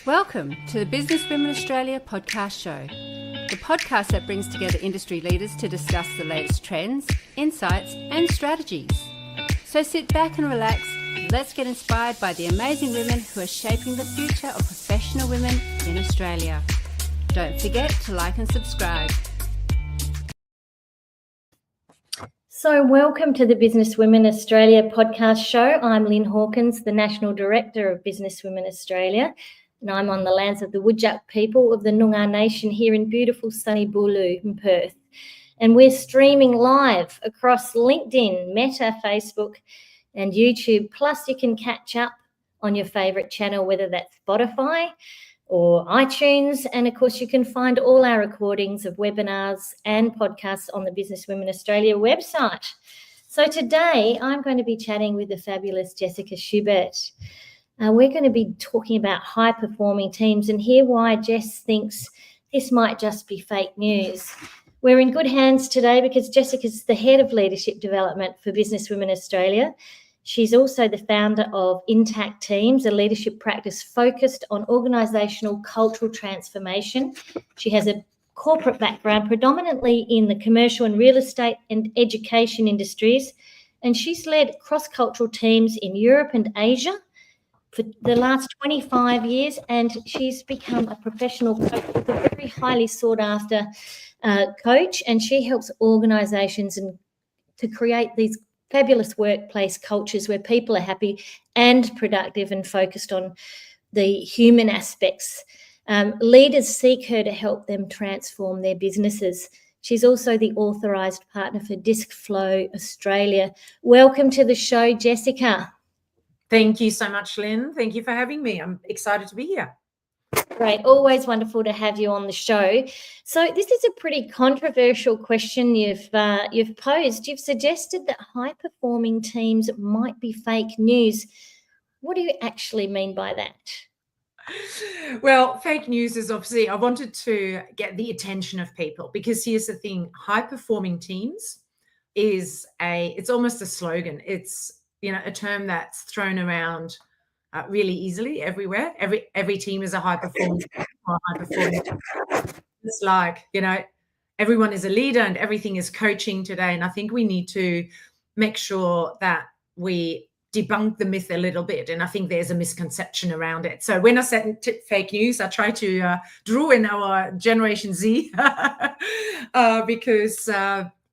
Welcome to the Business Women Australia podcast show, the podcast that brings together industry leaders to discuss the latest trends, insights, and strategies. So sit back and relax. Let's get inspired by the amazing women who are shaping the future of professional women in Australia. Don't forget to like and subscribe. So welcome to the Business Women Australia podcast show. I'm Lyn Hawkins, the National Director of Business Women Australia, and I'm on the lands of the Whadjuk people of the Noongar Nation here in beautiful sunny Booloo in Perth. And we're streaming live across LinkedIn, Meta, Facebook and YouTube. Plus you can catch up on your favourite channel, whether that's Spotify or iTunes. And of course, you can find all our recordings of webinars and podcasts on the Business Women Australia website. So today I'm going to be chatting with the fabulous Jessica Schubert. We're going to be talking about high-performing teams and hear why Jess thinks this might just be fake news. We're in good hands today because Jessica's the Head of Leadership Development for Business Women Australia. She's also the founder of Intact Teams, a leadership practice focused on organisational cultural transformation. She has a corporate background predominantly in the commercial and real estate and education industries, and she's led cross-cultural teams in Europe and Asia for the last 25 years, and she's become a professional coach, a very highly sought-after coach, and she helps organisations to create these fabulous workplace cultures where people are happy and productive and focused on the human aspects. Leaders seek her to help them transform their businesses. She's also the authorised partner for Disc Flow Australia. Welcome to the show, Jessica. Thank you so much, Lyn. Thank you for having me. I'm excited to be here. Great. Always wonderful to have you on the show. So this is a pretty controversial question you've posed. You've suggested that high-performing teams might be fake news. What do you actually mean by that? Well, fake news is obviously, I wanted to get the attention of people because here's the thing, high-performing teams it's almost a slogan. It's, a term that's thrown around really easily everywhere. Every team is a high performing. It's like, everyone is a leader and everything is coaching today. And I think we need to make sure that we debunk the myth a little bit. And I think there's a misconception around it. So when I said fake news, I try to draw in our Generation Z because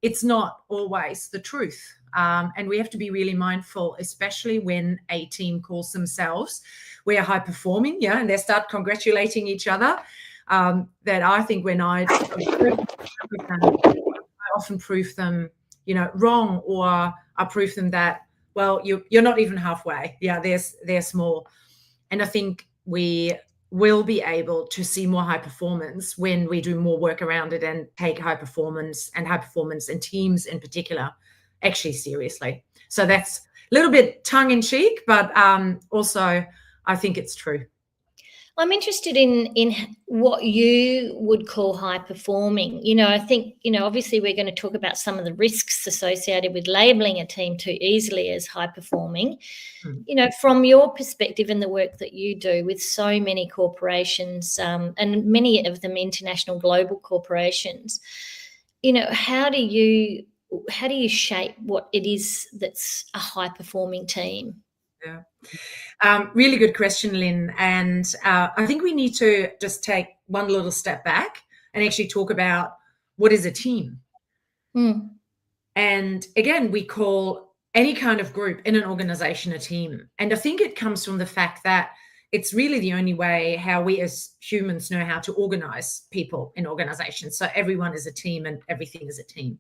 it's not always the truth. And we have to be really mindful, especially when a team calls themselves, we are high performing, and they start congratulating each other. That I think when I often prove them, wrong, or I prove them that, well, you're not even halfway. Yeah, they're small. And I think we will be able to see more high performance when we do more work around it and take high performance and teams in particular actually seriously. So that's a little bit tongue-in-cheek, but also I think it's true. I'm interested in what you would call high performing. I think, obviously we're going to talk about some of the risks associated with labeling a team too easily as high performing. From your perspective and the work that you do with so many corporations and many of them international global corporations, how do you shape what it is that's a high-performing team? Yeah. Really good question, Lyn. And I think we need to just take one little step back and actually talk about what is a team. And again, we call any kind of group in an organization a team. And I think it comes from the fact that it's really the only way how we as humans know how to organize people in organizations. So everyone is a team and everything is a team.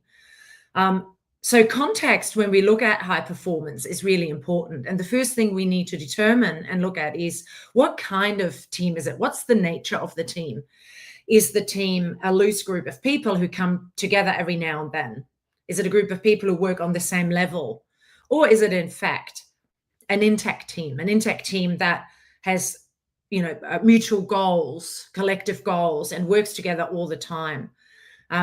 So context when we look at high performance is really important. And the first thing we need to determine and look at is what kind of team is it? What's the nature of the team? Is the team a loose group of people who come together every now and then? Is it a group of people who work on the same level? Or is it in fact an intact team that has, mutual goals, collective goals, and works together all the time?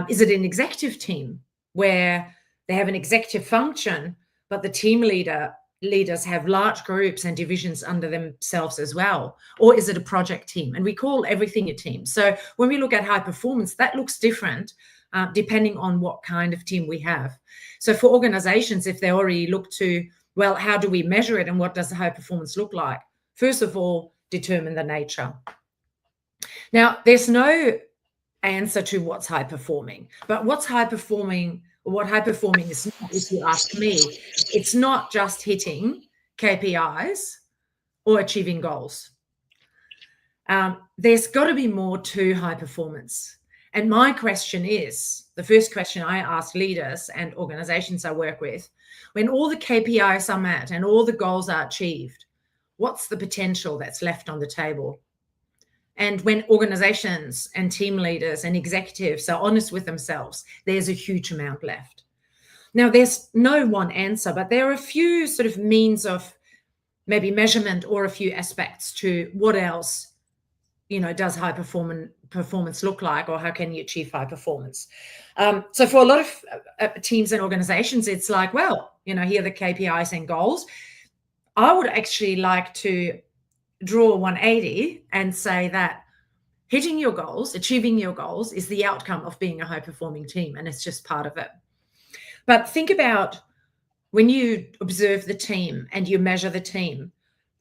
Is it an executive team where they have an executive function, but the team leader leaders have large groups and divisions under themselves as well? Or is it a project team? And we call everything a team. So when we look at high performance, that looks different depending on what kind of team we have. So for organizations, if they already look to, well, how do we measure it and what does the high performance look like? First of all, determine the nature. Now, there's no answer to what's high performing, but what's high performing, or what high performing is not, if you ask me, it's not just hitting KPIs or achieving goals. There's got to be more to high performance. And my question is, the first question I ask leaders and organizations I work with, when all the KPIs are met and all the goals are achieved, what's the potential that's left on the table? And when organizations and team leaders and executives are honest with themselves, there's a huge amount left. Now, there's no one answer, but there are a few sort of means of maybe measurement or a few aspects to what else, does high performance look like, or how can you achieve high performance? So for a lot of teams and organizations, it's like, well, here are the KPIs and goals. I would actually like to draw 180 and say that hitting your goals, achieving your goals is the outcome of being a high-performing team, and it's just part of it. But think about when you observe the team and you measure the team,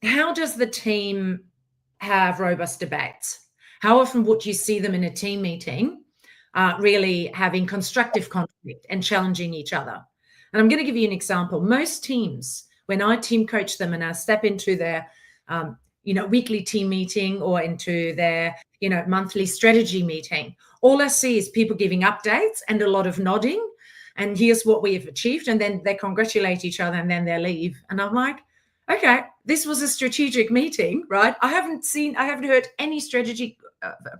how does the team have robust debates? How often would you see them in a team meeting really having constructive conflict and challenging each other? And I'm going to give you an example. Most teams, when I team coach them and I step into their weekly team meeting or into their, monthly strategy meeting, all I see is people giving updates and a lot of nodding. And here's what we have achieved. And then they congratulate each other and then they leave. And I'm like, okay, this was a strategic meeting, right? I haven't heard any strategy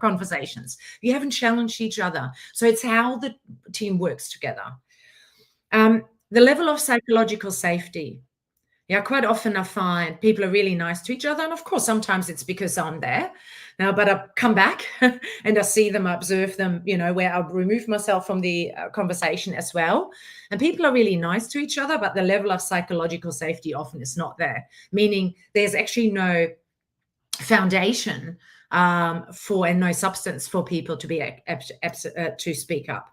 conversations. You haven't challenged each other. So it's how the team works together. The level of psychological safety. Yeah, quite often I find people are really nice to each other. And of course, sometimes it's because I'm there now, but I come back and I see them, I observe them, where I remove myself from the conversation as well. And people are really nice to each other, but the level of psychological safety often is not there, meaning there's actually no foundation and no substance for people to be to speak up.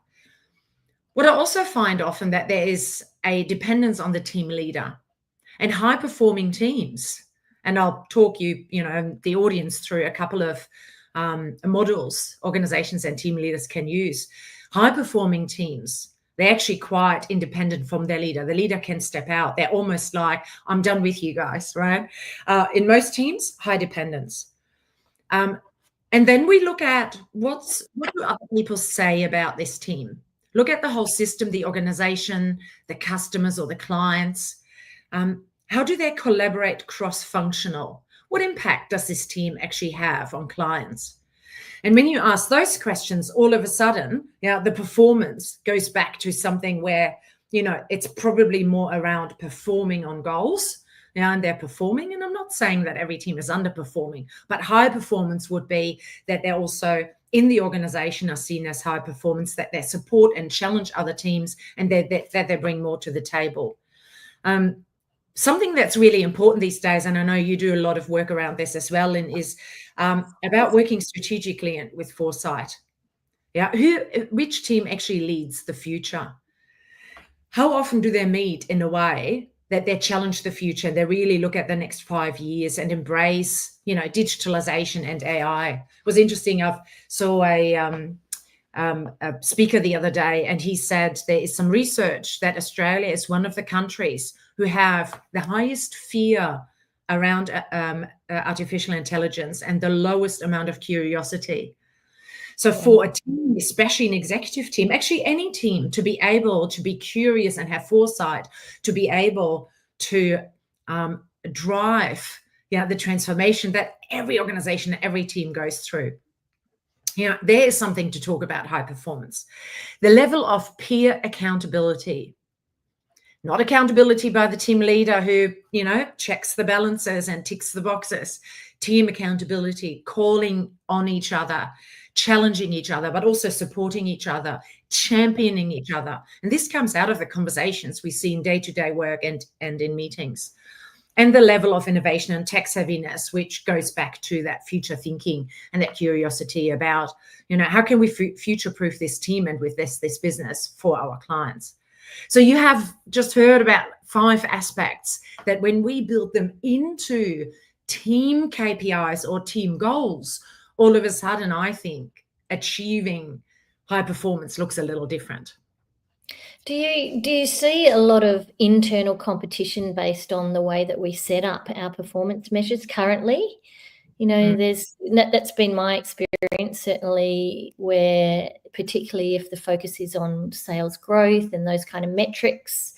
What I also find often that there is a dependence on the team leader. And high-performing teams, and I'll talk the audience through a couple of models organizations and team leaders can use. High-performing teams, they're actually quite independent from their leader. The leader can step out. They're almost like, I'm done with you guys, right? In most teams, high dependence. And then we look at what do other people say about this team? Look at the whole system, the organization, the customers or the clients. How do they collaborate cross-functional? What impact does this team actually have on clients? And when you ask those questions, all of a sudden, the performance goes back to something where, it's probably more around performing on goals. And they're performing. And I'm not saying that every team is underperforming, but high performance would be that they're also in the organization are seen as high performance, that they support and challenge other teams, and that they bring more to the table. Something that's really important these days, and I know you do a lot of work around this as well, Lyn, is about working strategically and with foresight. Yeah, which team actually leads the future? How often do they meet in a way that they challenge the future? They really look at the next 5 years and embrace, digitalization and AI. It was interesting. I saw a speaker the other day, and he said there is some research that Australia is one of the countries who have the highest fear around artificial intelligence and the lowest amount of curiosity. So for a team, especially an executive team, actually any team, to be able to be curious and have foresight, to be able to drive the transformation that every organization, every team goes through. There is something to talk about high performance. The level of peer accountability. Not accountability by the team leader who, checks the balances and ticks the boxes. Team accountability, calling on each other, challenging each other, but also supporting each other, championing each other. And this comes out of the conversations we see in day-to-day work and in meetings. And the level of innovation and tech savviness, which goes back to that future thinking and that curiosity about, how can we future-proof this team and with this business for our clients? So you have just heard about 5 aspects that when we build them into team KPIs or team goals, all of a sudden, I think achieving high performance looks a little different. Do you see a lot of internal competition based on the way that we set up our performance measures currently? That's been my experience, certainly, where particularly if the focus is on sales growth and those kind of metrics,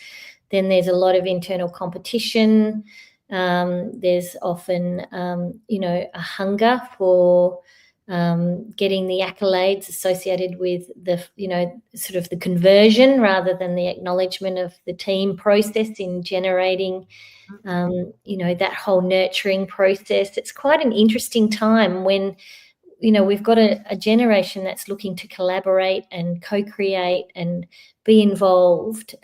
then there's a lot of internal competition. There's often, a hunger for getting the accolades associated with the, sort of the conversion rather than the acknowledgement of the team process in generating, that whole nurturing process. It's quite an interesting time when, we've got a generation that's looking to collaborate and co-create and be involved,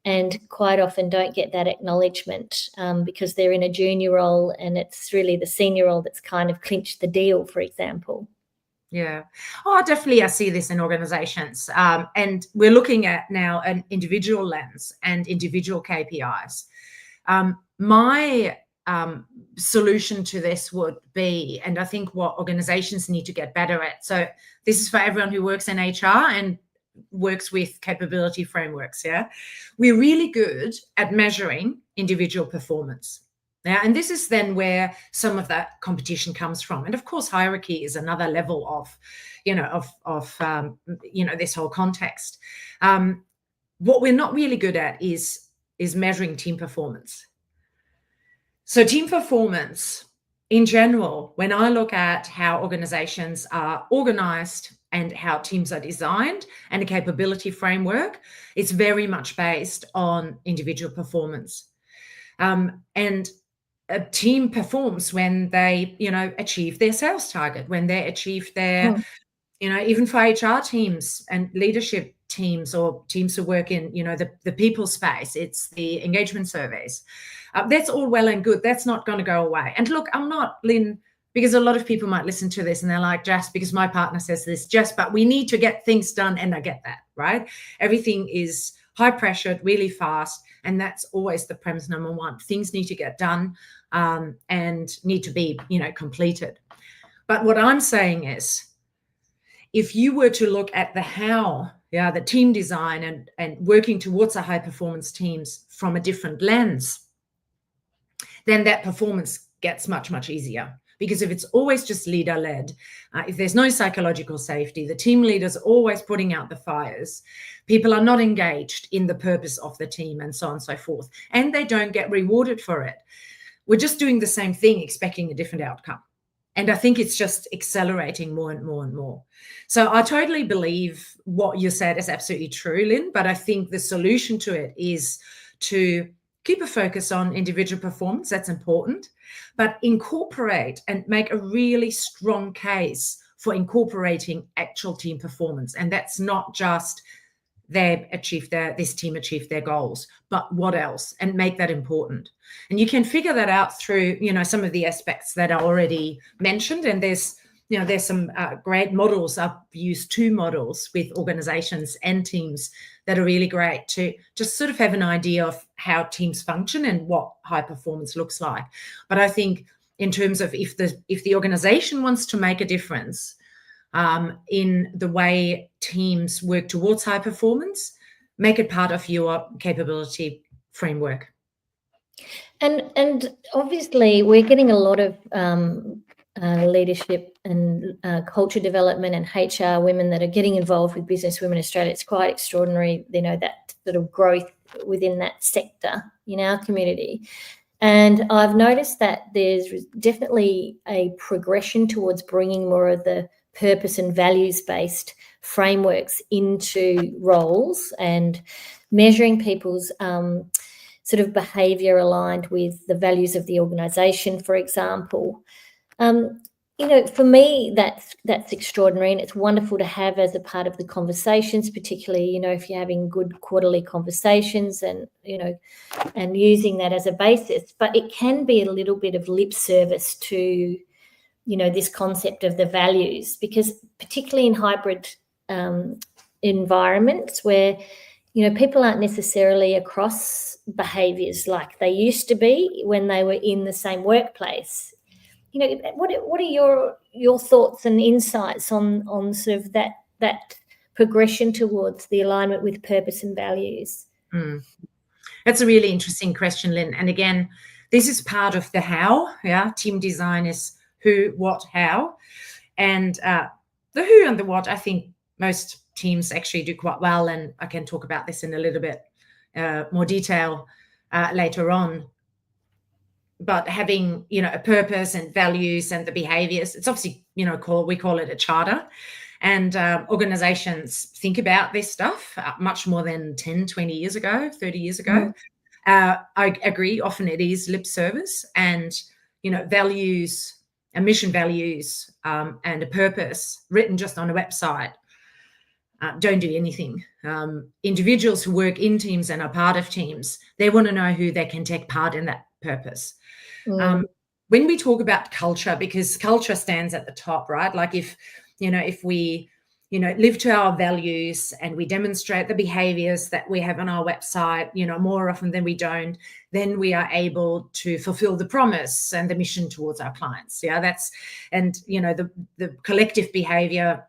and quite often don't get that acknowledgement because they're in a junior role and it's really the senior role that's kind of clinched the deal, for example. Yeah. Oh, definitely. I see this in organizations. And we're looking at now an individual lens and individual KPIs. My solution to this would be, and I think what organizations need to get better at. So this is for everyone who works in HR and works with capability frameworks. Yeah, we're really good at measuring individual performance. Yeah, and this is then where some of that competition comes from. And of course, hierarchy is another level of, this whole context. What we're not really good at is measuring team performance. So team performance in general, when I look at how organizations are organized and how teams are designed and a capability framework, it's very much based on individual performance. And a team performs when they, achieve their sales target, when they achieve their, even for HR teams and leadership teams or teams who work in, the people space, it's the engagement surveys. That's all well and good. That's not going to go away. And look, I'm not, Lyn, because a lot of people might listen to this and they're like, Jess, because my partner says this, Jess, but we need to get things done. And I get that, right? Everything is high pressured, really fast. And that's always the premise number 1. Things need to get done and need to be, completed. But what I'm saying is, if you were to look at the how, the team design and working towards a high performance teams from a different lens, then that performance gets much, much easier. Because if it's always just leader-led, if there's no psychological safety, the team leader's always putting out the fires, people are not engaged in the purpose of the team and so on and so forth, and they don't get rewarded for it. We're just doing the same thing, expecting a different outcome. And I think it's just accelerating more and more and more. So I totally believe what you said is absolutely true, Lyn, but I think the solution to it is to keep a focus on individual performance. That's important, but incorporate and make a really strong case for incorporating actual team performance. And that's not just this team achieved their goals, but what else, and make that important. And you can figure that out through, some of the aspects that are already mentioned. And there's some great models. I've used 2 models with organizations and teams that are really great to just sort of have an idea of how teams function and what high performance looks like. But I think in terms of if the organization wants to make a difference in the way teams work towards high performance, make it part of your capability framework. And obviously we're getting a lot of leadership and culture development and HR women that are getting involved with Business Women Australia. It's quite extraordinary, that sort of growth within that sector in our community. And I've noticed that there's definitely a progression towards bringing more of the purpose and values-based frameworks into roles and measuring people's sort of behaviour aligned with the values of the organisation, for example. For me, that's extraordinary, and it's wonderful to have as a part of the conversations, particularly, if you're having good quarterly conversations and, and using that as a basis. But it can be a little bit of lip service to, this concept of the values, because particularly in hybrid environments where, people aren't necessarily across behaviours like they used to be when they were in the same workplace. What are your thoughts and insights on sort of that progression towards the alignment with purpose and values? That's a really interesting question, Lyn. And again, this is part of the how. Yeah, team design is who, what, how, and the who and the what. I think most teams actually do quite well, and I can talk about this in a little bit more detail later on. But having, a purpose and values and the behaviors, it's obviously, we call it a charter. And organizations think about this stuff much more than 10, 20 years ago, 30 years ago. I agree, often it is lip service, and, values and mission values and a purpose written just on a website don't do anything. Individuals who work in teams and are part of teams, they want to know who they can take part in that purpose. When we talk about culture, because culture stands at the top, right? Like if we, live to our values and we demonstrate the behaviors that we have on our website, more often than we don't, then we are able to fulfill the promise and the mission towards our clients. Yeah, and the collective behavior,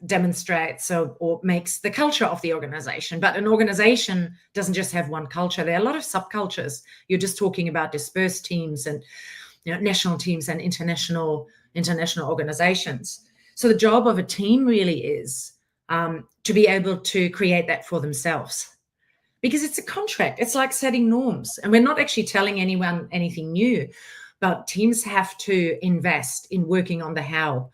demonstrates or makes the culture of the organization. But an organization doesn't just have one culture. There are a lot of subcultures. You're just talking about dispersed teams and national teams and international organizations. So the job of a team really is to be able to create that for themselves, because it's a contract. It's like setting norms, and we're not actually telling anyone anything new, but teams have to invest in working on the how.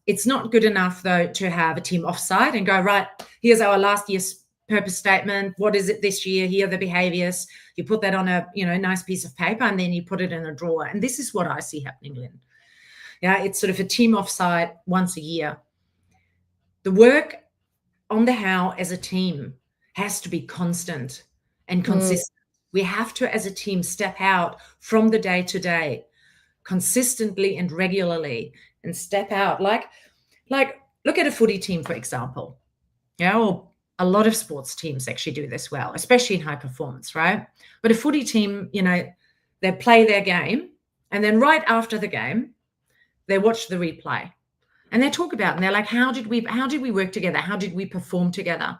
It's not good enough, though, to have a team offsite and go, right, here's our last year's purpose statement. What is it this year? Here are the behaviors. You put that on a nice piece of paper, and then you put it in a drawer. And this is what I see happening, Lyn. Yeah, it's sort of a team offsite once a year. The work on the how as a team has to be constant and consistent. We have to, as a team, step out from the day to day consistently and regularly, and step out like look at a footy team, for example. Or a lot of sports teams actually do this well, especially in high performance, right? But a footy team, they play their game, and then right after the game, they watch the replay and they talk about, and they're like, how did we work together? How did we perform together?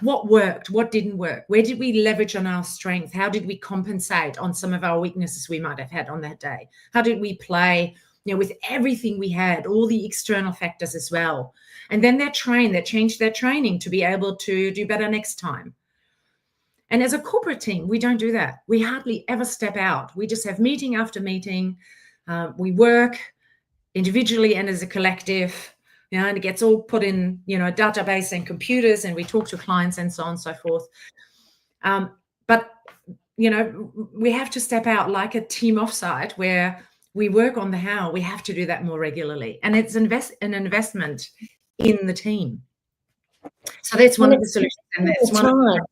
What worked? What didn't work? Where did we leverage on our strength? How did we compensate on some of our weaknesses we might have had on that day? How did we play, with everything we had, all the external factors as well? And then they change their training to be able to do better next time. And as a corporate team, we don't do that. We hardly ever step out. We just have meeting after meeting. We work individually and as a collective, and it gets all put in, a database and computers, and we talk to clients and so on and so forth. But, we have to step out like a team offsite where we work on the how. We have to do that more regularly. And it's an investment in the team. So that's one of the solutions. And that's one of the,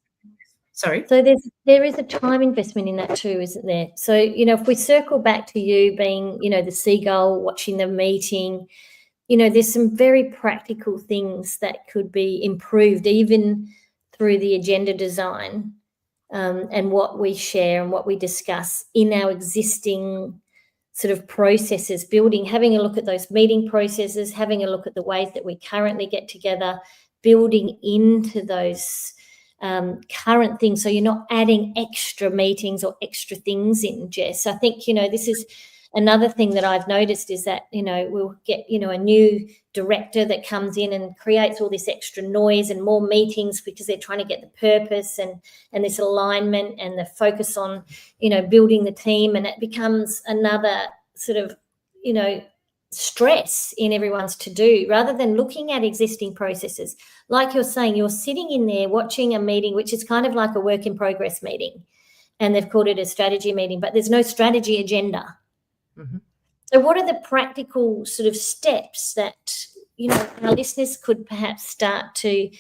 sorry. So there is a time investment in that too, isn't there? So, if we circle back to you being, the seagull watching the meeting, there's some very practical things that could be improved even through the agenda design and what we share and what we discuss in our existing sort of processes, having a look at those meeting processes, having a look at the ways that we currently get together, building into those current things. So you're not adding extra meetings or extra things in, Jess. I think, this is another thing that I've noticed is that, we'll get, a new director that comes in and creates all this extra noise and more meetings because they're trying to get the purpose and this alignment and the focus on, building the team. And it becomes another sort of, stress in everyone's to do, rather than looking at existing processes. Like you're saying, you're sitting in there watching a meeting, which is kind of like a work in progress meeting, and they've called it a strategy meeting, but there's no strategy agenda. So what are the practical sort of steps that, our listeners could perhaps start to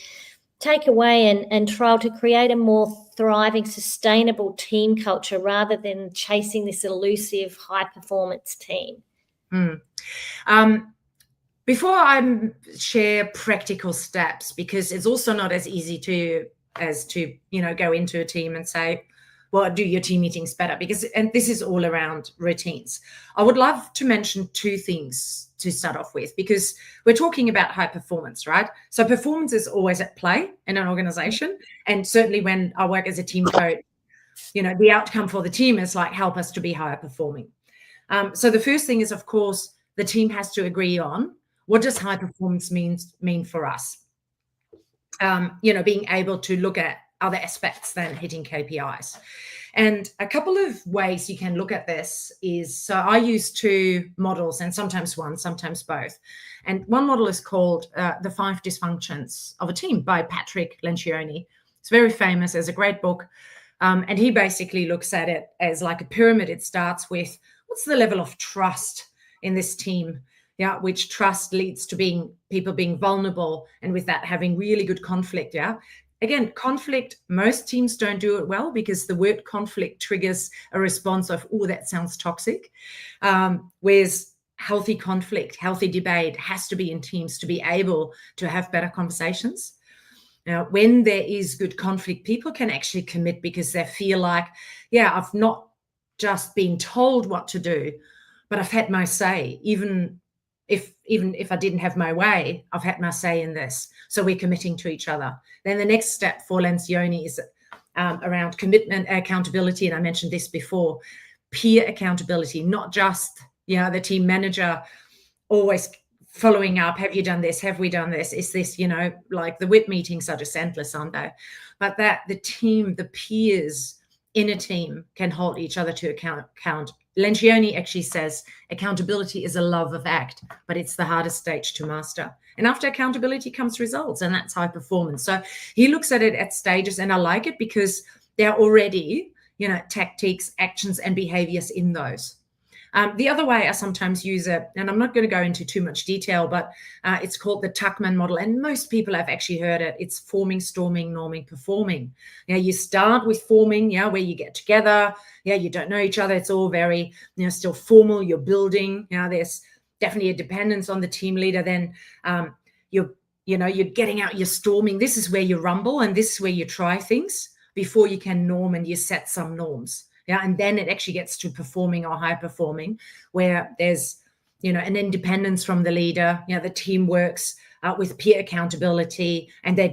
take away and trial to create a more thriving, sustainable team culture rather than chasing this elusive high-performance team? Before I share practical steps, because it's also not as easy to go into a team and say, well, do your team meetings better, and this is all around routines. I would love to mention two things to start off with, because we're talking about high performance, right? So performance is always at play in an organization. And certainly when I work as a team coach, the outcome for the team is like, help us to be higher performing. So the first thing is, of course, the team has to agree on what does high performance mean for us. Being able to look at other aspects than hitting KPIs. And a couple of ways you can look at this is, so I use two models, and sometimes one, sometimes both. And one model is called The 5 Dysfunctions of a Team by Patrick Lencioni. It's very famous, as a great book. And he basically looks at it as like a pyramid. It starts with, what's the level of trust in this team? Yeah, which trust leads to people being vulnerable, and with that having really good conflict. Yeah. Again, conflict, most teams don't do it well, because the word conflict triggers a response of, oh, that sounds toxic. Whereas healthy conflict, healthy debate has to be in teams to be able to have better conversations. Now, when there is good conflict, people can actually commit because they feel like, yeah, I've not just been told what to do, but I've had my say. Even if I didn't have my way, I've had my say in this. So we're committing to each other. Then the next step for Lencioni is around commitment, accountability. And I mentioned this before, peer accountability, not just, the team manager always following up. Have you done this? Have we done this? Is this, like the WIP meetings are just endless, aren't they? But that the team, the peers in a team can hold each other to account. Lencioni actually says accountability is a love of act, but it's the hardest stage to master. And after accountability comes results, and that's high performance. So he looks at it at stages, and I like it because there are already, tactics, actions, and behaviors in those. The other way I sometimes use it, and I'm not going to go into too much detail, but it's called the Tuckman model. And most people have actually heard it. It's forming, storming, norming, performing. You start with forming, where you get together. You don't know each other. It's all very, still formal. You're building. There's definitely a dependence on the team leader. Then you're getting out, you're storming. This is where you rumble, and this is where you try things before you can norm, and you set some norms. And then it actually gets to performing or high performing, where there's, an independence from the leader. The team works with peer accountability, and they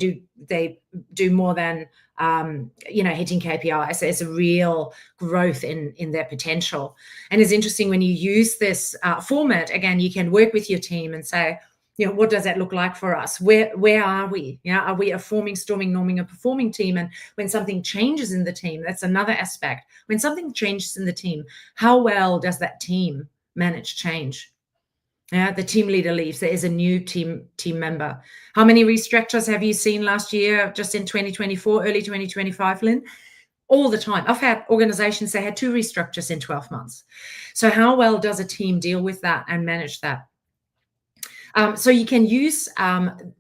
do more than, hitting KPIs. There's a real growth in their potential. And it's interesting when you use this format, again, you can work with your team and say, what does that look like for us? Where are we? Are we a forming, storming, norming, a performing team? And when something changes in the team, that's another aspect. When something changes in the team, how well does that team manage change? The team leader leaves. There is a new team member. How many restructures have you seen last year, just in 2024, early 2025, Lyn? All the time. I've had organizations that had 2 restructures in 12 months. So how well does a team deal with that and manage that? So you can use,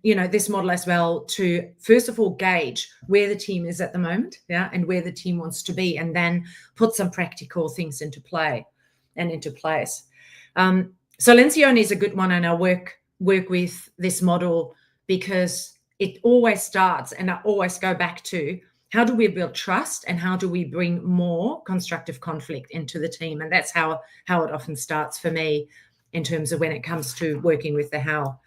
this model as well to, first of all, gauge where the team is at the moment, and where the team wants to be, and then put some practical things into play and into place. So Lencioni is a good one, and I work with this model because it always starts, and I always go back to, how do we build trust, and how do we bring more constructive conflict into the team? And that's how it often starts for me, in terms of when it comes to working with the how.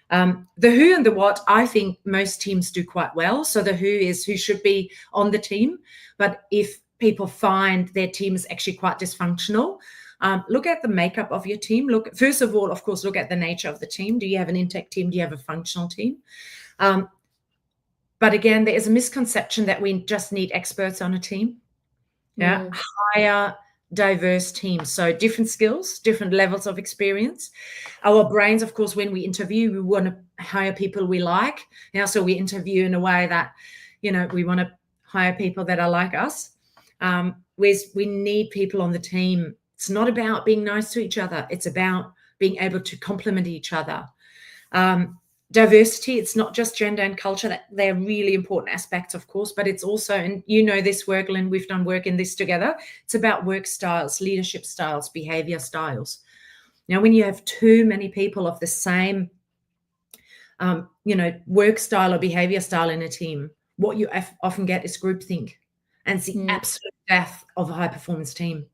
The who and the what, I think most teams do quite well. So the who is who should be on the team. But if people find their team is actually quite dysfunctional, look at the makeup of your team. First of all, of course, look at the nature of the team. Do you have an intact team? Do you have a functional team? But again, there is a misconception that we just need experts on a team. Hire diverse teams, so different skills, different levels of experience. Our brains, of course, when we interview, we want to hire people we like. So we interview in a way that, we want to hire people that are like us. Whereas we need people on the team It's not about being nice to each other. It's about being able to complement each other. Diversity, it's not just gender and culture. That they're really important aspects, of course, but it's also, and you know this work, Lyn, we've done work in this together. It's about work styles, leadership styles, behavior styles. Now, when you have too many people of the same, work style or behavior style in a team, what you often get is groupthink, and it's the absolute death of a high-performance team.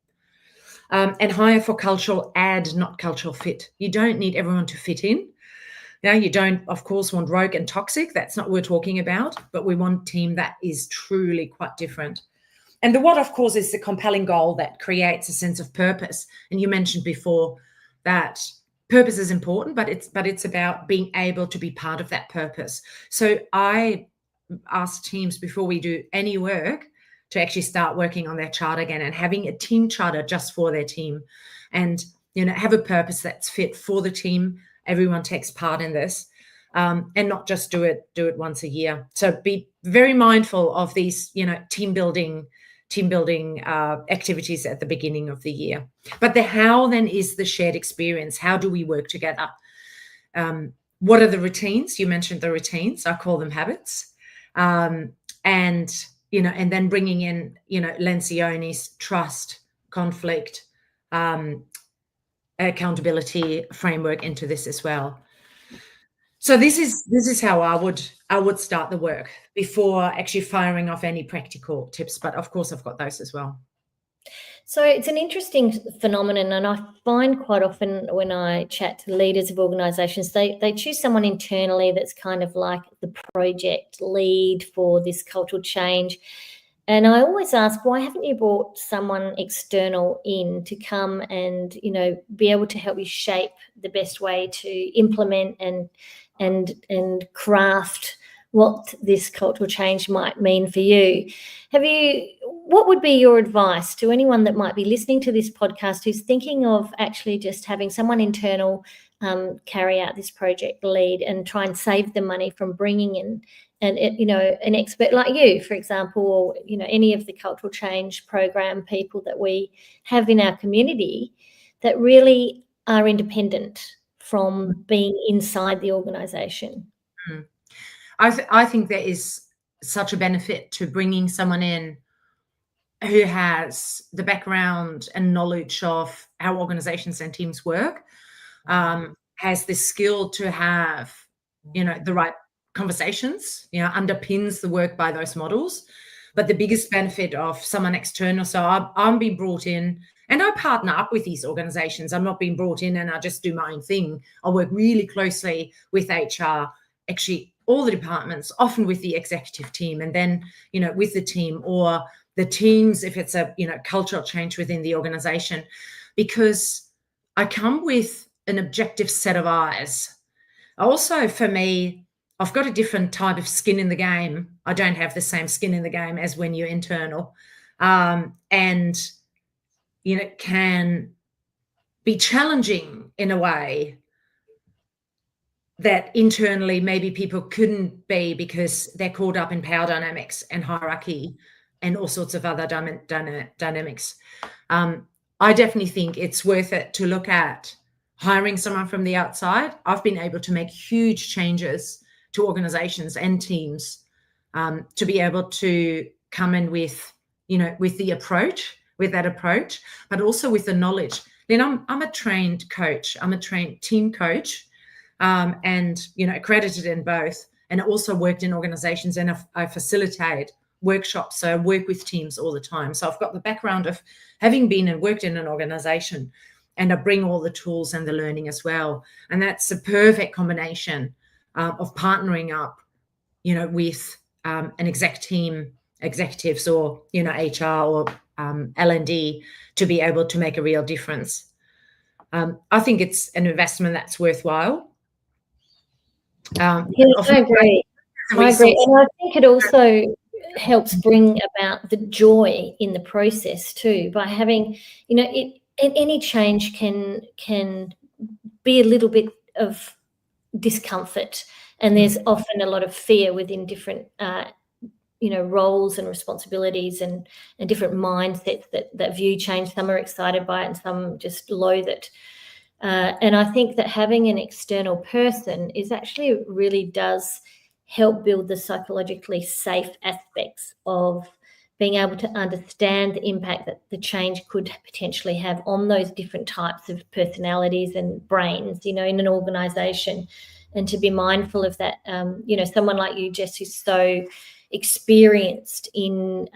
And hire for cultural add, not cultural fit. You don't need everyone to fit in. Now, you don't, of course, want rogue and toxic. That's not what we're talking about, but we want a team that is truly quite different. And the what, of course, is the compelling goal that creates a sense of purpose. And you mentioned before that purpose is important, but it's about being able to be part of that purpose. So I ask teams before we do any work to actually start working on their charter again and having a team charter just for their team, and have a purpose that's fit for the team. Everyone takes part in this, and not just do it once a year. So be very mindful of these, team building activities at the beginning of the year. But the how then is the shared experience. How do we work together? What are the routines? You mentioned the routines. I call them habits. And then bringing in, Lencioni's trust, conflict, accountability framework into this as well. So this is how I would start the work before actually firing off any practical tips. But of course, I've got those as well. So it's an interesting phenomenon, and I find quite often when I chat to leaders of organisations, they choose someone internally that's kind of like the project lead for this cultural change. And I always ask, why haven't you brought someone external in to come and, be able to help you shape the best way to implement and craft what this cultural change might mean for you? What would be your advice to anyone that might be listening to this podcast who's thinking of actually just having someone internal carry out this project lead and try and save the money from bringing in an expert like you, for example, or any of the cultural change program people that we have in our community that really are independent from being inside the organisation? I think there is such a benefit to bringing someone in who has the background and knowledge of how organizations and teams work, has the skill to have, the right conversations, underpins the work by those models. But the biggest benefit of someone external, so I'm being brought in and I partner up with these organizations. I'm not being brought in and I just do my own thing. I work really closely with HR, actually all the departments, often with the executive team, and then, with the team or the teams if it's a, cultural change within the organization, because I come with an objective set of eyes. Also, for me, I've got a different type of skin in the game. I don't have the same skin in the game as when you're internal. And, can be challenging in a way that internally maybe people couldn't be because they're caught up in power dynamics and hierarchy and all sorts of other dynamics. I definitely think it's worth it to look at hiring someone from the outside. I've been able to make huge changes to organizations and teams to be able to come in with, with that approach, but also with the knowledge. Then I'm a trained coach. I'm a trained team coach, and, accredited in both. And I also worked in organizations and I facilitate workshops. So I work with teams all the time. So I've got the background of having been and worked in an organization, and I bring all the tools and the learning as well. And that's a perfect combination of partnering up, with an exec team, executives or, HR or L&D to be able to make a real difference. I think it's an investment that's worthwhile. I agree. And I think it also helps bring about the joy in the process too, by having, any change can be a little bit of discomfort, and there's often a lot of fear within different roles and responsibilities and different mindsets that view change. Some are excited by it and some just loathe it. And I think that having an external person really does help build the psychologically safe aspects of being able to understand the impact that the change could potentially have on those different types of personalities and brains, in an organisation, and to be mindful of that. Someone like you, Jess, who's so experienced in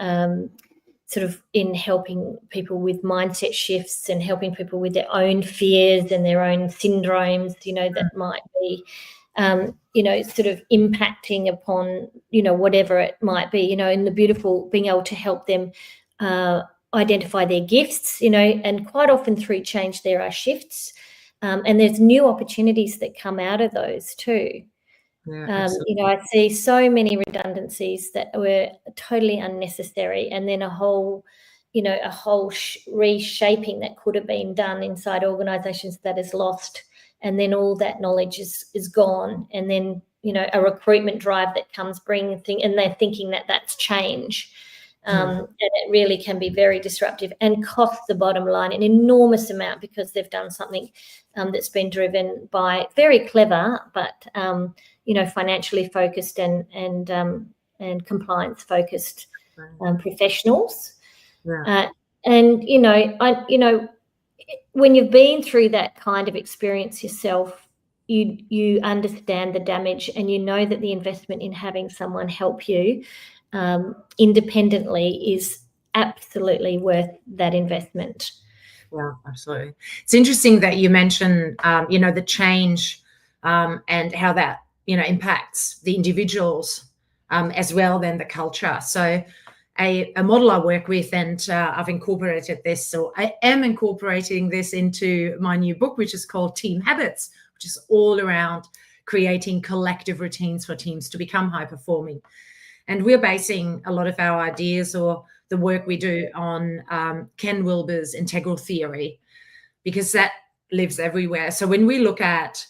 in helping people with mindset shifts and helping people with their own fears and their own syndromes, that might be, impacting upon, whatever it might be, and the beautiful being able to help them identify their gifts, and quite often through change there are shifts, and there's new opportunities that come out of those too. Yeah, I see so many redundancies that were totally unnecessary, and then a whole reshaping that could have been done inside organisations that is lost, and then all that knowledge is gone, and then a recruitment drive that comes and they're thinking that that's change, and it really can be very disruptive and cost the bottom line an enormous amount because they've done something that's been driven by very clever but financially focused and compliance focused professionals. Yeah. When you've been through that kind of experience yourself, you understand the damage, and you know that the investment in having someone help you independently is absolutely worth that investment. Yeah, absolutely. It's interesting that you mentioned, the change and how that, impacts the individuals as well than the culture. So a model I work with, and I've incorporated this, so I am incorporating this into my new book, which is called Team Habits, which is all around creating collective routines for teams to become high performing. And we're basing a lot of our ideas or the work we do on Ken Wilber's integral theory, because that lives everywhere. So when we look at,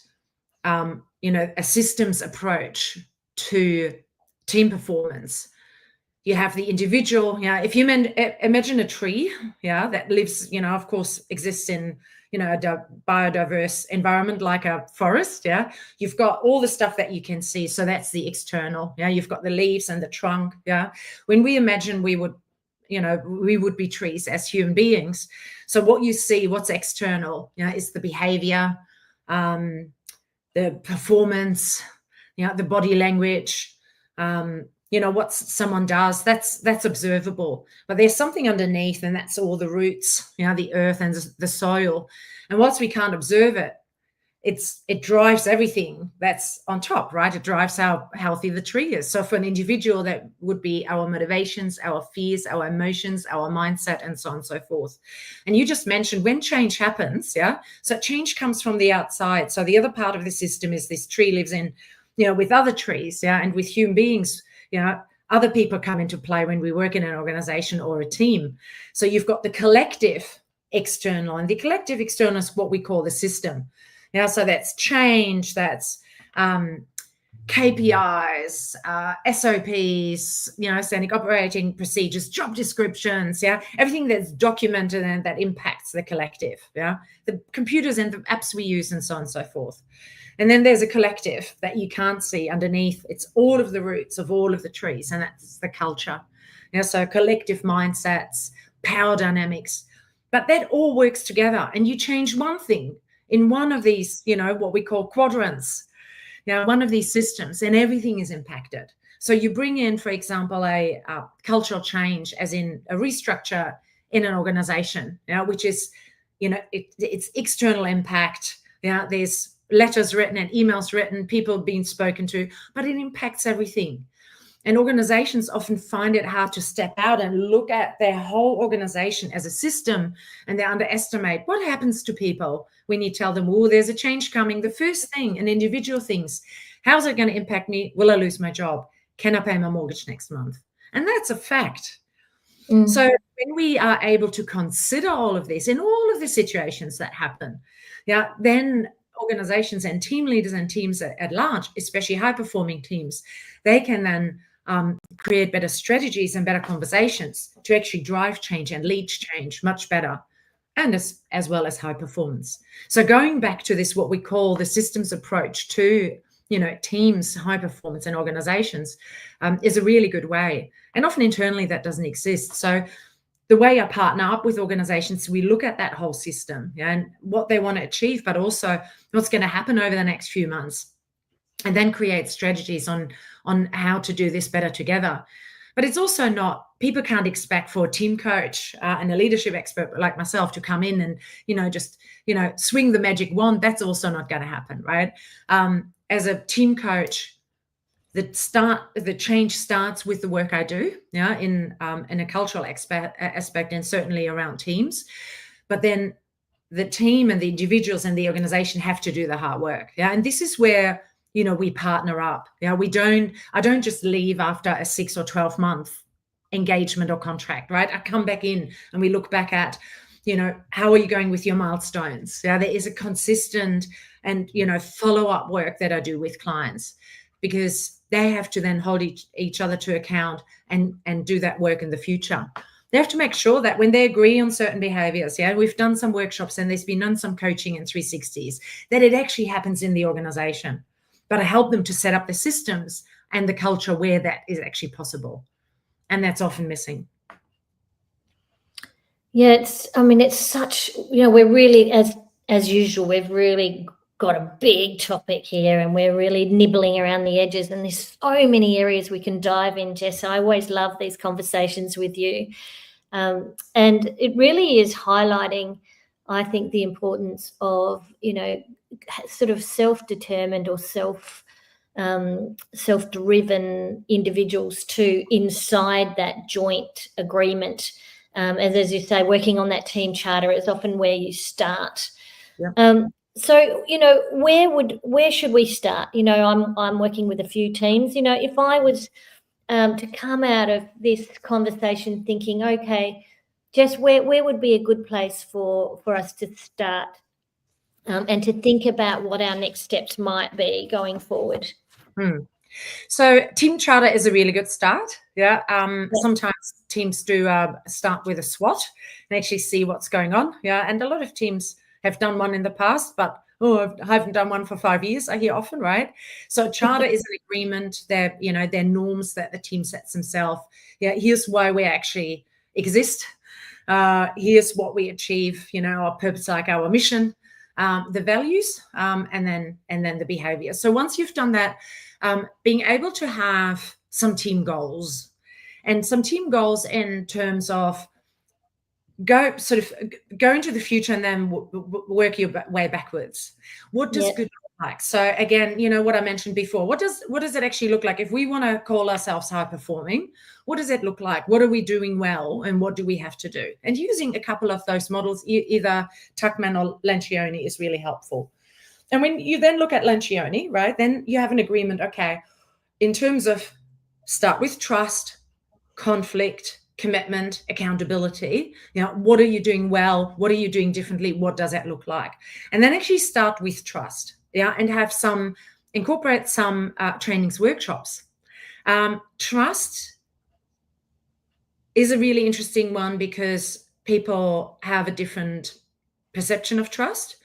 a systems approach to team performance, you have the individual. If you imagine a tree, that lives, of course, exists in, a biodiverse environment like a forest. You've got all the stuff that you can see. So that's the external. You've got the leaves and the trunk. When we imagine we would be trees as human beings. So what you see, what's external, is the behavior, the performance, the body language, what someone does, that's observable. But there's something underneath, and that's all the roots, the earth and the soil. And whilst we can't observe it, it drives everything that's on top, right? It drives how healthy the tree is. So for an individual, that would be our motivations, our fears, our emotions, our mindset, and so on and so forth. And you just mentioned when change happens, so change comes from the outside. So the other part of the system is this tree lives in, with other trees, and with human beings, other people come into play when we work in an organization or a team. So you've got the collective external, and the collective external is what we call the system. So that's change, that's KPIs, SOPs, standard operating procedures, job descriptions, everything that's documented and that impacts the collective, the computers and the apps we use and so on and so forth. And then there's a collective that you can't see underneath. It's all of the roots of all of the trees, and that's the culture. So collective mindsets, power dynamics, but that all works together, and you change one thing in one of these, what we call quadrants, one of these systems, and everything is impacted. So you bring in, for example, a cultural change, as in a restructure in an organization, which is, it's external impact. There's letters written and emails written, people being spoken to, but it impacts everything. And organizations often find it hard to step out and look at their whole organization as a system, and they underestimate what happens to people when you tell them, oh, there's a change coming. The first thing, an individual thinks, how's it going to impact me? Will I lose my job? Can I pay my mortgage next month? And that's a fact. So when we are able to consider all of this in all of the situations that happen, then organizations and team leaders and teams at large, especially high-performing teams, they can then create better strategies and better conversations to actually drive change and lead change much better, and as well as high performance. So going back to this, what we call the systems approach to, teams, high performance and organizations, is a really good way. And often internally that doesn't exist. So the way I partner up with organizations, we look at that whole system, and what they want to achieve, but also what's going to happen over the next few months, and then create strategies on how to do this better together. But it's also not, people can't expect for a team coach and a leadership expert like myself to come in and, just swing the magic wand. That's also not going to happen, right? As a team coach, the change starts with the work I do, in a cultural aspect and certainly around teams. But then the team and the individuals and the organization have to do the hard work. And this is where, we partner up. I don't just leave after a 6 or 12 month engagement or contract, right? I come back in and we look back at, how are you going with your milestones? There is a consistent and, follow-up work that I do with clients, because they have to then hold each other to account and do that work in the future. They have to make sure that when they agree on certain behaviors, we've done some workshops and there's been done some coaching in 360s, that it actually happens in the organization. But I help them to set up the systems and the culture where that is actually possible. And that's often missing. Yeah, it's such, we're really, as usual, we've really got a big topic here and we're really nibbling around the edges, and there's so many areas we can dive in, Jess. I always love these conversations with you. And it really is highlighting, I think, the importance of, sort of self-determined or self-driven individuals to inside that joint agreement. And as you say, working on that team charter is often where you start. Yeah. So, where should we start? I'm working with a few teams. If I was to come out of this conversation thinking, okay, Jess, where would be a good place for us to start and to think about what our next steps might be going forward? So team charter is a really good start. Sometimes teams do start with a SWOT and actually see what's going on. And a lot of teams have done one in the past, but I haven't done one for 5 years, I hear often, right? So charter is an agreement that, they're norms that the team sets themselves. Here's why we actually exist. Here's what we achieve, our purpose, like our mission, the values, and then the behavior. So once you've done that, being able to have some team goals, and some team goals in terms of go into the future and then work your way backwards. What does good look like? So again, what I mentioned before, what does it actually look like if we want to call ourselves high performing? What does it look like? What are we doing well, and what do we have to do? And using a couple of those models, either Tuckman or Lancioni, is really helpful. And when you then look at Lancioni, right, then you have an agreement. Okay, in terms of start with trust, conflict, commitment, accountability. What are you doing well? What are you doing differently? What does that look like? And then actually start with trust, and incorporate some trainings, workshops. Trust is a really interesting one because people have a different perception of trust.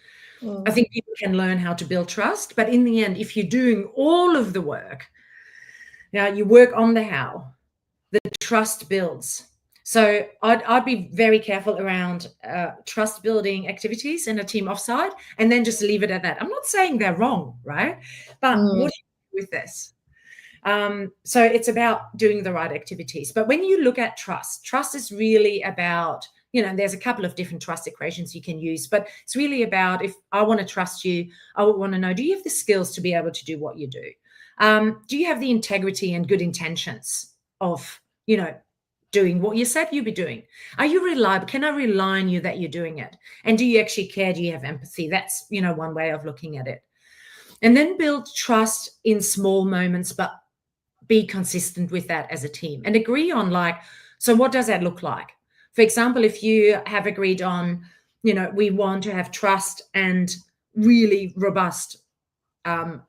I think people can learn how to build trust, but in the end, if you're doing all of the work, you work on the how, the trust builds. So I'd be very careful around trust building activities in a team offsite, and then just leave it at that. I'm not saying they're wrong, right? But what do you do with this? So it's about doing the right activities. But when you look at trust is really about, there's a couple of different trust equations you can use, but it's really about, if I want to trust you, I would want to know, do you have the skills to be able to do what you do? Do you have the integrity and good intentions of, doing what you said you'd be doing? Are you reliable? Can I rely on you that you're doing it? And do you actually care? Do you have empathy? That's, one way of looking at it. And then build trust in small moments, but be consistent with that as a team and agree on so what does that look like? For example, if you have agreed on, we want to have trust and really robust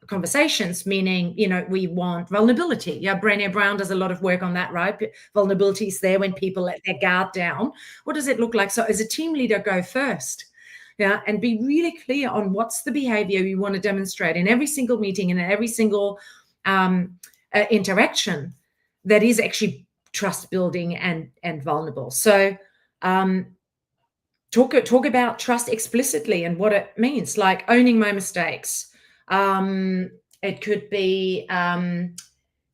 conversations, meaning, we want vulnerability. Yeah, Brené Brown does a lot of work on that, right? Vulnerability is there when people let their guard down. What does it look like? So as a team leader, go first. Yeah, and be really clear on what's the behavior you want to demonstrate in every single meeting and in every single interaction that is actually trust building and vulnerable. So talk about trust explicitly and what it means, like owning my mistakes. It could be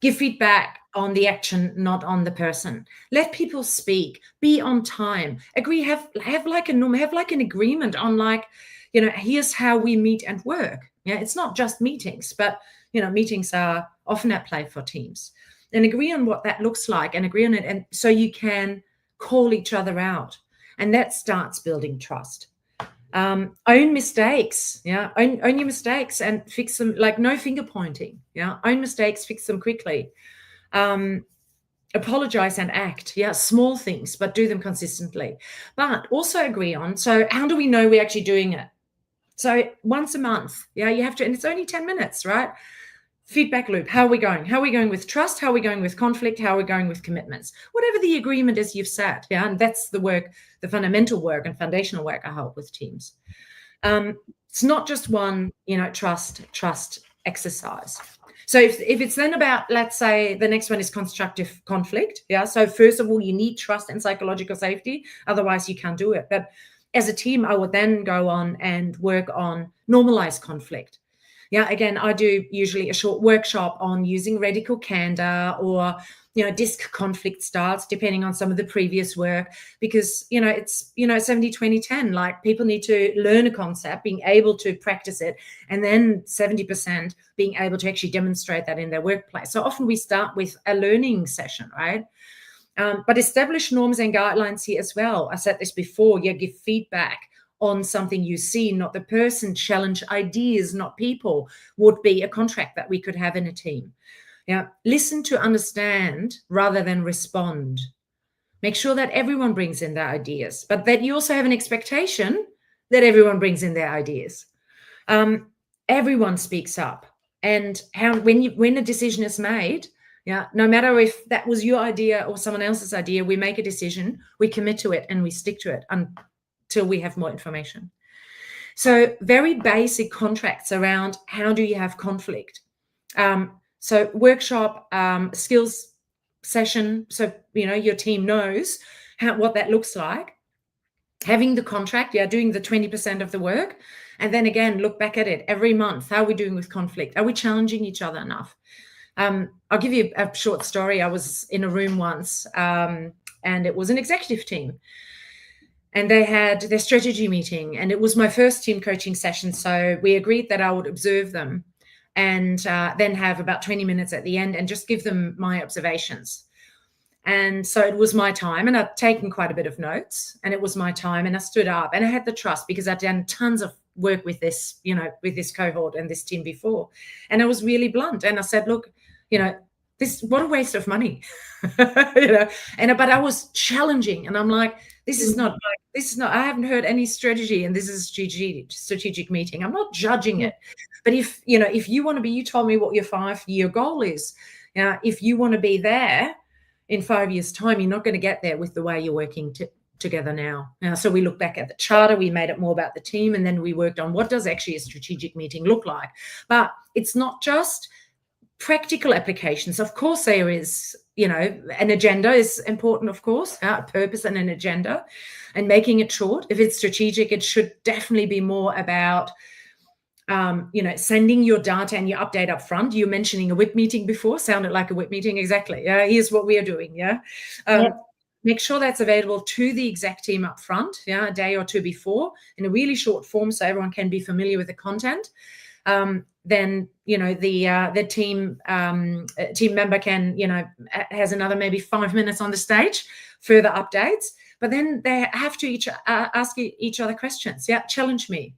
give feedback on the action, not on the person. Let people speak. Be on time. Agree. Have like an agreement on, like, here's how we meet and work. Yeah, it's not just meetings, but meetings are often at play for teams. And agree on what that looks like, and agree on it, and so you can call each other out, and that starts building trust. Own mistakes. Yeah, own your mistakes and fix them. Like, no finger pointing. Yeah, own mistakes, fix them quickly. Apologize and act. Yeah, small things, but do them consistently. But also agree on, so how do we know we're actually doing it? So once a month, yeah, you have to, and it's only 10 minutes, right? Feedback loop. How are we going? How are we going with trust? How are we going with conflict? How are we going with commitments? Whatever the agreement is you've set. Yeah, and that's the work, the fundamental work and foundational work I help with teams. It's not just one, trust exercise. So if it's then about, let's say the next one is constructive conflict. Yeah. So first of all, you need trust and psychological safety. Otherwise you can't do it. But as a team, I would then go on and work on normalized conflict. Yeah, again, I do usually a short workshop on using radical candor or, DISC conflict styles, depending on some of the previous work, because, it's, 70, 20, 10, like people need to learn a concept, being able to practice it, and then 70% being able to actually demonstrate that in their workplace. So often we start with a learning session, right? But establish norms and guidelines here as well. I said this before, give feedback on something you see, not the person. Challenge ideas, not people, would be a contract that we could have in a team. Yeah, listen to understand rather than respond. Make sure that everyone brings in their ideas, but that you also have an expectation that everyone brings in their ideas. Everyone speaks up, and when a decision is made, yeah, no matter if that was your idea or someone else's idea, we make a decision, we commit to it, and we stick to it until we have more information. So very basic contracts around how do you have conflict. So workshop, skills session, so your team knows what that looks like. Having the contract, doing the 20% of the work, and then again look back at it every month. How are we doing with conflict? Are we challenging each other enough? I'll give you a short story. I was in a room once, and it was an executive team, and they had their strategy meeting, and it was my first team coaching session. So we agreed that I would observe them and then have about 20 minutes at the end and just give them my observations. And so it was my time, and I'd taken quite a bit of notes, and it was my time, and I stood up, and I had the trust because I'd done tons of work with this, with this cohort and this team before. And I was really blunt. And I said, look, what a waste of money, but I was challenging, and I'm like, this is not, I haven't heard any strategy, and this is a strategic meeting. I'm not judging it. But if you want to be, you told me what your 5-year goal is. If you want to be there in 5 years' time, you're not going to get there with the way you're working together now. So we looked back at the charter, we made it more about the team, and then we worked on what does actually a strategic meeting look like. But it's not just practical applications. Of course, there is, an agenda is important, of course, a purpose and an agenda, and making it short. If it's strategic, it should definitely be more about, sending your data and your update up front. You're mentioning a WIP meeting before, sounded like a WIP meeting. Exactly. Here's what we are doing. Make sure that's available to the exec team up front, a day or two before, in a really short form, so everyone can be familiar with the content. Then the team member can has another maybe 5 minutes on the stage, further updates. But then they have to ask each other questions. Challenge me.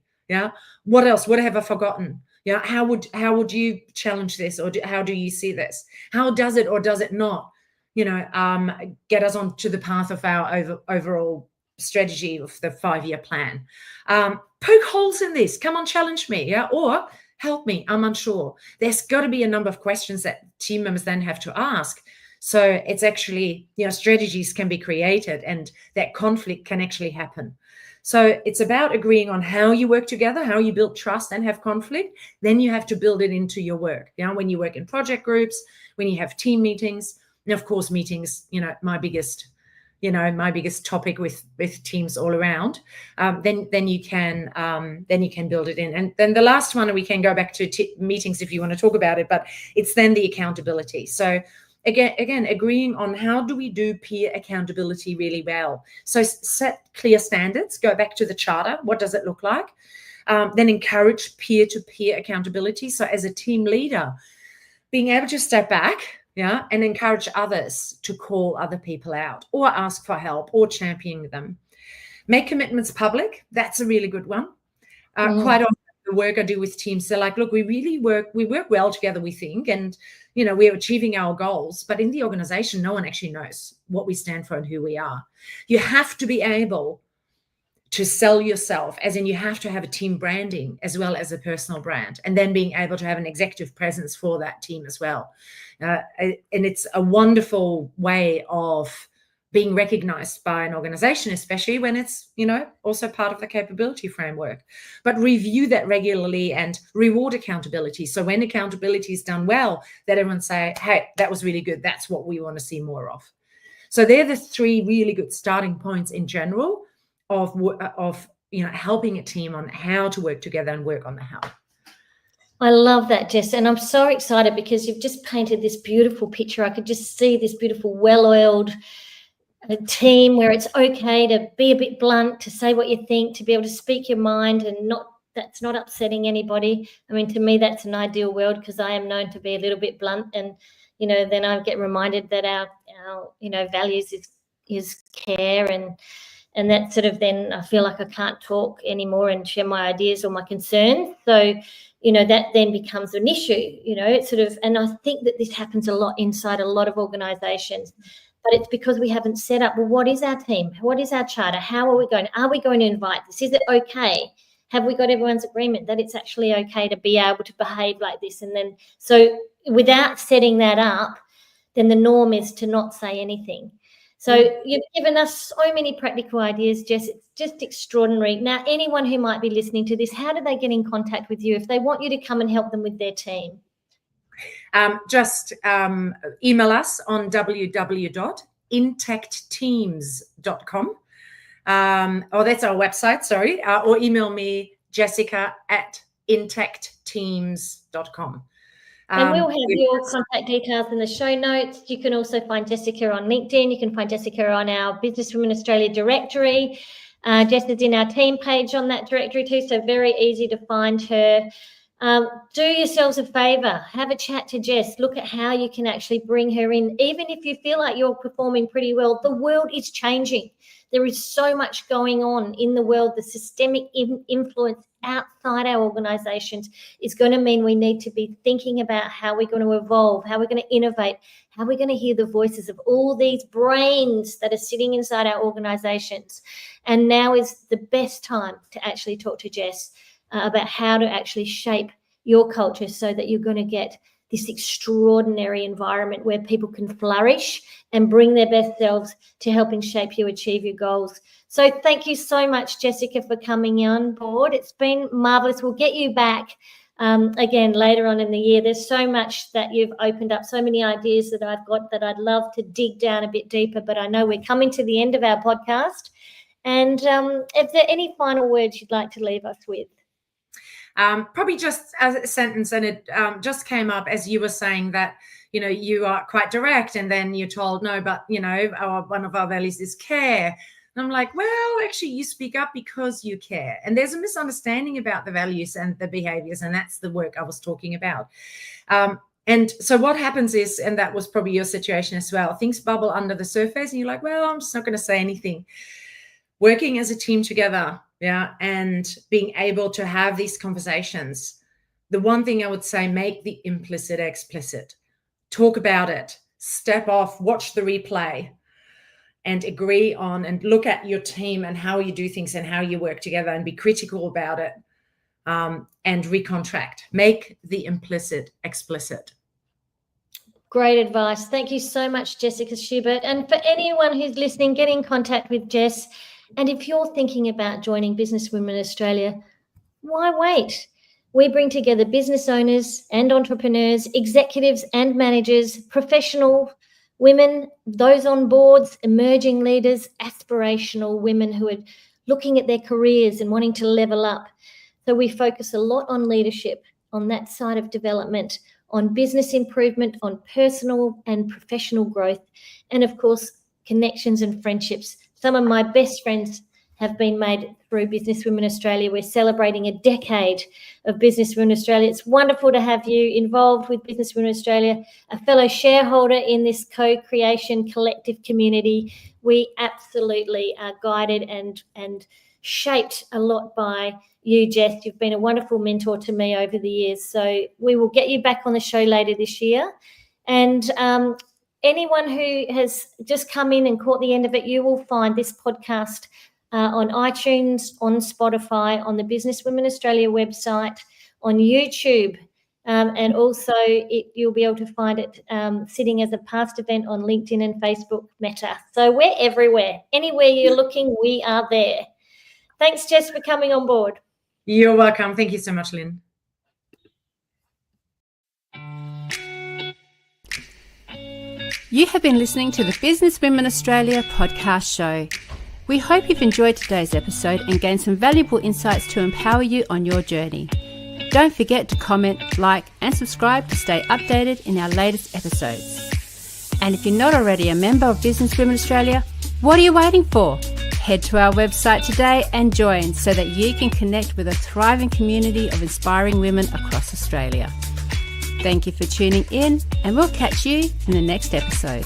What else? What have I forgotten? How would you challenge this, or how do you see this? How does it or does it not? Get us onto the path of our overall strategy of the 5-year plan. Poke holes in this. Come on, challenge me. Or help me, I'm unsure. There's got to be a number of questions that team members then have to ask. So it's actually, strategies can be created and that conflict can actually happen. So it's about agreeing on how you work together, how you build trust and have conflict. Then you have to build it into your work. When you work in project groups, when you have team meetings, and of course, meetings, my biggest topic with teams all around, then you can build it in. And then the last one, we can go back to meetings if you want to talk about it, but it's then the accountability. So again, agreeing on how do we do peer accountability really well. So set clear standards, go back to the charter. What does it look like? Then encourage peer-to-peer accountability. So as a team leader, being able to step back, and encourage others to call other people out or ask for help or champion them. Make commitments public. That's a really good one. Quite often the work I do with teams, they're like, look, we work well together, we think, and we're achieving our goals, but in the organization, no one actually knows what we stand for and who we are. You have to be able to sell yourself, as in you have to have a team branding as well as a personal brand, and then being able to have an executive presence for that team as well. And it's a wonderful way of being recognized by an organization, especially when it's, also part of the capability framework. But review that regularly and reward accountability. So when accountability is done well, that everyone say, hey, that was really good. That's what we want to see more of. So they're the three really good starting points in general of helping a team on how to work together and work on the how. I love that, Jess. And I'm so excited because you've just painted this beautiful picture. I could just see this beautiful, well-oiled team where it's okay to be a bit blunt, to say what you think, to be able to speak your mind and that's not upsetting anybody. I mean, to me, that's an ideal world because I am known to be a little bit blunt, and, then I get reminded that our values is care, and that sort of, then I feel like I can't talk anymore and share my ideas or my concerns. So, that then becomes an issue, it's sort of, and I think that this happens a lot inside a lot of organizations, but it's because we haven't set up, well, what is our team? What is our charter? How are we going to invite this? Is it okay? Have we got everyone's agreement that it's actually okay to be able to behave like this? And then, so without setting that up, then the norm is to not say anything. So you've given us so many practical ideas, Jess. It's just extraordinary. Now, anyone who might be listening to this, how do they get in contact with you if they want you to come and help them with their team? Just email us on www.intactteams.com. Or that's our website, sorry. Or email me, jessica@intactteams.com. And we'll have your contact details in the show notes. You can also find Jessica on LinkedIn. You can find Jessica on our Business Women Australia directory. Jess is in our team page on that directory too, so very easy to find her. Do yourselves a favour. Have a chat to Jess. Look at how you can actually bring her in. Even if you feel like you're performing pretty well, the world is changing. There is so much going on in the world. The systemic influence outside our organisations is going to mean we need to be thinking about how we're going to evolve, how we're going to innovate, how we're going to hear the voices of all these brains that are sitting inside our organisations. And now is the best time to actually talk to Jess about how to actually shape your culture so that you're going to get this extraordinary environment where people can flourish and bring their best selves to helping shape you achieve your goals. So thank you so much, Jessica, for coming on board. It's been marvellous. We'll get you back again later on in the year. There's so much that you've opened up, so many ideas that I've got that I'd love to dig down a bit deeper, but I know we're coming to the end of our podcast. And if there are any final words you'd like to leave us with? Probably just as a sentence, and it just came up as you were saying that, you are quite direct, and then you're told, no, but, one of our values is care. And I'm like, well, actually, you speak up because you care. And there's a misunderstanding about the values and the behaviors, and that's the work I was talking about. And so what happens is, and that was probably your situation as well, things bubble under the surface, and you're like, well, I'm just not going to say anything. Working as a team together, and being able to have these conversations. The one thing I would say, make the implicit explicit. Talk about it. Step off, watch the replay, and agree on and look at your team and how you do things and how you work together, and be critical about it. and recontract. Make the implicit explicit. Great advice. Thank you so much, Jessica Schubert. And for anyone who's listening, get in contact with Jess. And if you're thinking about joining Business Women Australia, why wait? We bring together business owners and entrepreneurs, executives and managers, professional women, those on boards, emerging leaders, aspirational women who are looking at their careers and wanting to level up. So we focus a lot on leadership, on that side of development, on business improvement, on personal and professional growth, and of course, connections and friendships. Some of my best friends have been made through Business Women Australia. We're celebrating a decade of Business Women Australia. It's wonderful to have you involved with Business Women Australia, a fellow shareholder in this co-creation collective community. We absolutely are guided and shaped a lot by you, Jess. You've been a wonderful mentor to me over the years. So we will get you back on the show later this year. And anyone who has just come in and caught the end of it, you will find this podcast on iTunes, on Spotify, on the Business Women Australia website, on YouTube. And also you'll be able to find it sitting as a past event on LinkedIn and Facebook Meta. So we're everywhere. Anywhere you're looking, we are there. Thanks, Jess, for coming on board. You're welcome. Thank you so much, Lyn. You have been listening to the Business Women Australia podcast show. We hope you've enjoyed today's episode and gained some valuable insights to empower you on your journey. Don't forget to comment, like, and subscribe to stay updated in our latest episodes. And if you're not already a member of Business Women Australia, what are you waiting for? Head to our website today and join so that you can connect with a thriving community of inspiring women across Australia. Thank you for tuning in, and we'll catch you in the next episode.